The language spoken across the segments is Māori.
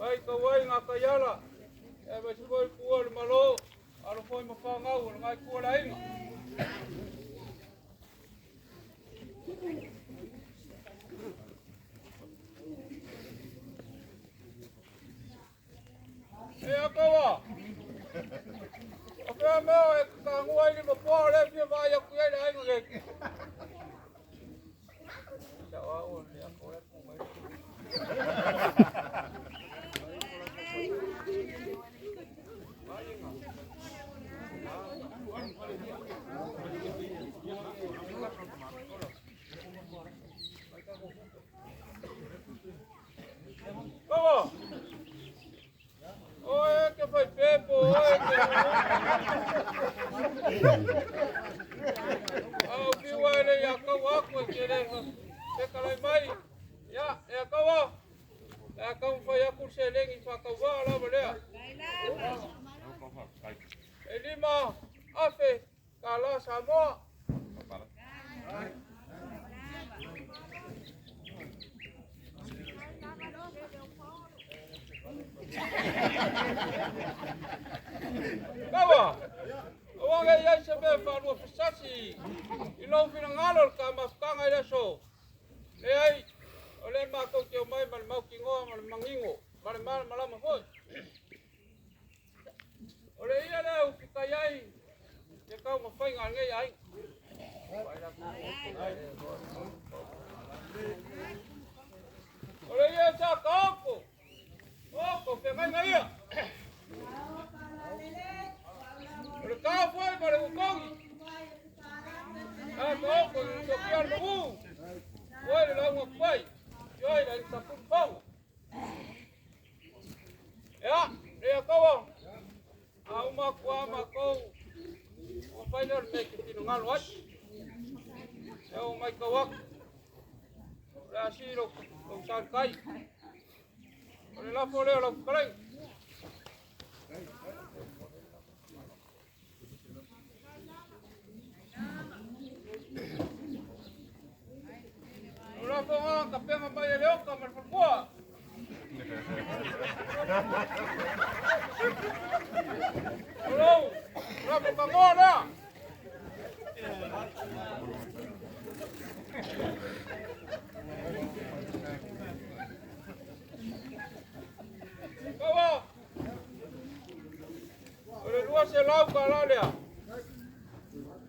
Ai ka wai ngā kaiala. E mai se koi kua le malo. Alo foi ma whangau o ngai kua la inga. E akawa. O whea mea e ka nguai ni ma pua le pia vai a kuia le ainga leki. Tau au le ako e kumai. Kawa. Oe ke fai pepo, oe ke. Au piwa le ya kawa ko ke le. Ke kalai mai. Ya, e kawa. E ka fai aku se lengi fa kawa la balea. E lima afe kala Samoa. Kawa, oange ia se me whanua whisasi. I lau whina ngalo ka mafkanga i leso. Le ai, o le mākou te o mai ma le mau ki ngoa ma le mangingo. Ma le malama hoi. O le ia leo ki kai ai. Te kau ma whainga ngei ai. O le ia sa ka oko. Oko, pe mai ngai ia. O le ka foi ma le ukongi. A ka oko, ni to kia le u. Oi le lau makwai. Ioi le sa pupong. Ea, le kawa. A uma kwa makou. O whainga le meki tino ngalo ai. E o mai kawak. Le asiro o sarkai. O le lafo leo lau kalai. O lafo ngā ka penga mai e leo ka marfakua. O lau, lafo ka ngoa lea. Kawa. O le lua se lau ka la lea.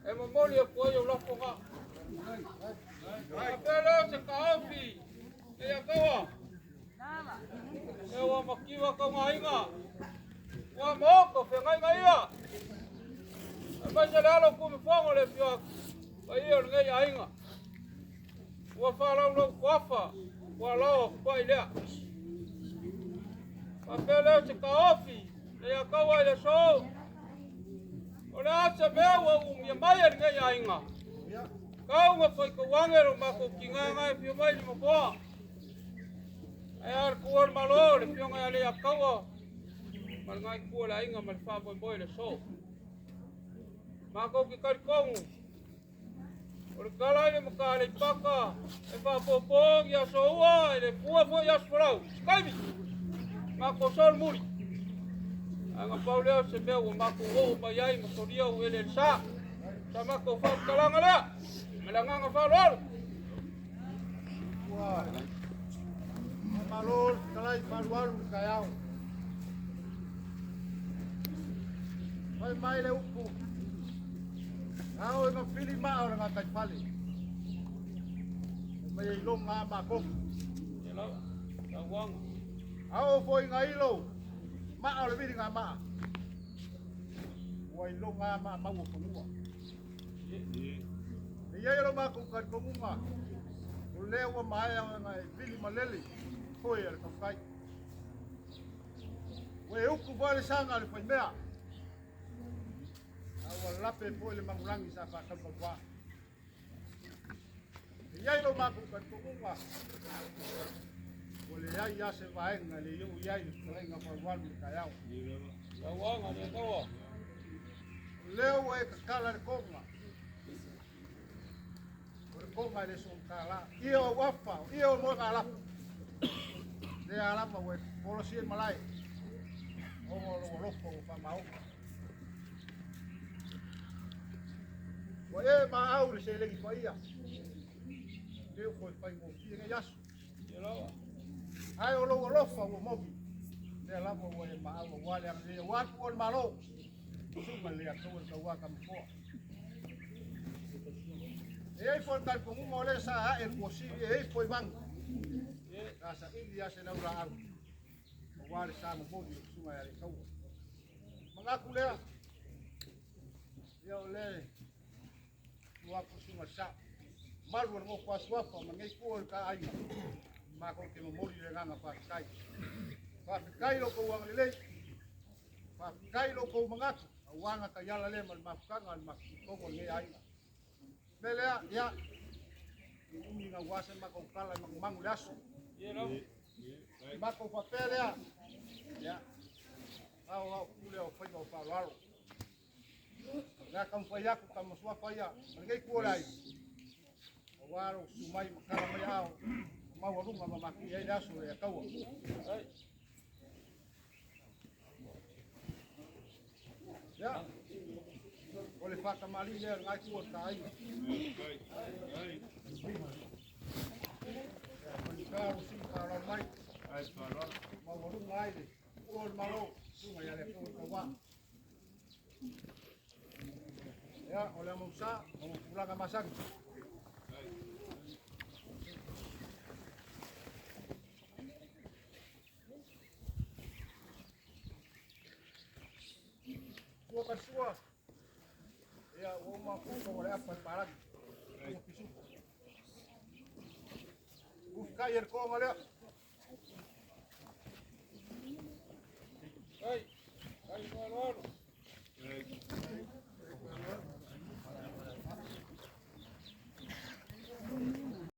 E mamoli e koi o lafo ngā. A pēleo se ka awhi. E a kawa. E wa makiwa ka ngā inga. Wa moko whengai ngai ia. E mai se le alo kume whango le pia. Pa ia o ngai a inga. Wa whalau lau kuafa. Wa lau kwai lea. A pēleo se ka awhi. E a kawa i le so. O le asa mea wa umia mai e ngai a inga. Kau nga whai ka wangero mako ki ngā ngai pio mai ni makoa. E ar kuar malo le pio ngai ale a kaua. Mal ngai kua la inga mal whaboi boi le so. Mako ki karikongu. O le kalai le maka le paka. E whapopong ia so ua e le pua fo ia sparau. Skaibi. Mako sol muri. Anga pau leo se mea ua mako o mai ai makoria u ele sa. Sa mako whau kalanga lea. Melanganga whalo. Malol, kalai maruaru kai au. Mai mai le upu. Au e mawhiri maa ora ngā kai whale. Mai e ilo ngā maa koku. E lau, lau wanga. Au foi ngā ilo. Maa ora viri ngā maa. Ua ilo ngā maa maua pangua. E iai alo maa kukai kongunga. O leo wa mai a ngai vili maleli. Foi e kakai. Ue uku vale sanga le fai mea. Awa lape foi le mangurangi sa whakamba wā. E iai alo maa kukai kongunga. O le iai ase vaenga le iu iai le kurenga whawalu kai au. Lau wanga ne kaua. Leo e kakala le konga. O le konga le son kala. Ia o wafa, ia o moa kala. le alama we polo sien malai o lo lofo pa mau o e ma aure se le ki ia le ko pai mo ki ngai asu ai o lo lofa o mo le alama we ma au wale ang le wa ko malo suma le atua ka wa kam po e foi tal como mo le sa e ko si e foi bang Rasa ini ya se naura ang wale sa mo bodi suma ya kau mengaku le ya le wapo suma sa malu mo kwa swapa mangai ko ka ai ma ko ke mo mori le nganga pa kai lo ko wang le pa kai lo ko mengaku wanga ka yala le mal mafkanga mak ko ko ngai ai bele ya ini nga wasa ma ko kala ng mangu laso Mako papel ya, au kule au fai au palalo. Ya kam fai aku kam sua fai ya, ngai kuolai. Waro sumai makala mai au, mau runga mamaki ai daso ya kau. Ya. Oleh fata mali le ngai kuol tai. Kau sing kalau mai ai kalau mau ru mai ni kuol malo sungai ya le ko wa ya oleh musa mau pulang ke masak Sua kan sua ya o ma ko oleh apa parang pisu Busca ayer cómo le